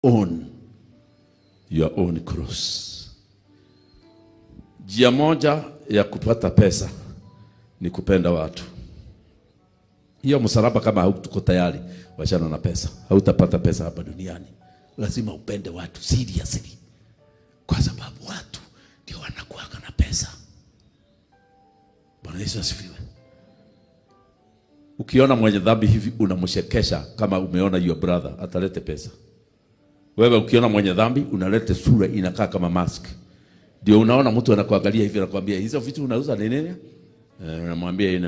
own your own cross. Njia moja ya kupata pesa ni kupenda watu. Hiyo msalaba kama hauko tayari, wachana na pesa. Hautapata pesa hapa duniani. Lazima upende watu seriously. Kwa sababu watu ndio wanakuwa na pesa. Bwana Yesu asifiwe. Ukiona mwenye dhambi hivi unamshekesha kama umeona your brother, atalete pesa. Wewe ukiona mwenye dhambi unalete sura inakaa kama mask. Ndio unaona mtu anakuangalia hivi anakuambia hizo vitu unauza nini? Unamwambia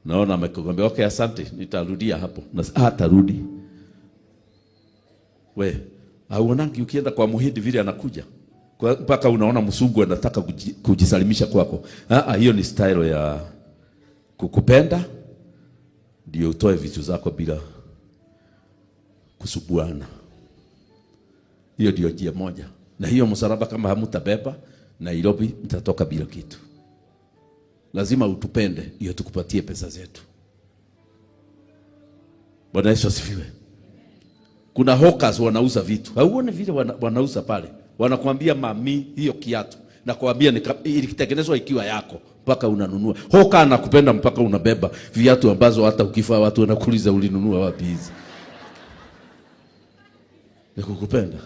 naona amekwambia okay asante nitarudia hapo. Na hatarudi. We, hauonangi ukienda kwa muhindi vile anakuja. Mpaka unaona msungu anataka kujisalimisha kwako. Hiyo ni style ya kukupenda ndio utoe vitu zako bila kusubuana. Hiyo ndio njia moja. Na hiyo msalaba kama hamutabeba, Nairobi mtatoka bila kitu. Lazima utupende ndio tukupatie pesa zetu. Bwana Yesu asifiwe. Kuna hawkers wanauza vitu. Hauone vile wanauza pale. Wanakuambia mami hiyo kiatu. Na kuambia ilitengenezwa ikiwa yako mpaka unanunua. Hawker anakupenda mpaka unabeba viatu ambazo hata ukifaa watu wanakuuliza ulinunua wapi hizi. Ni kukupenda.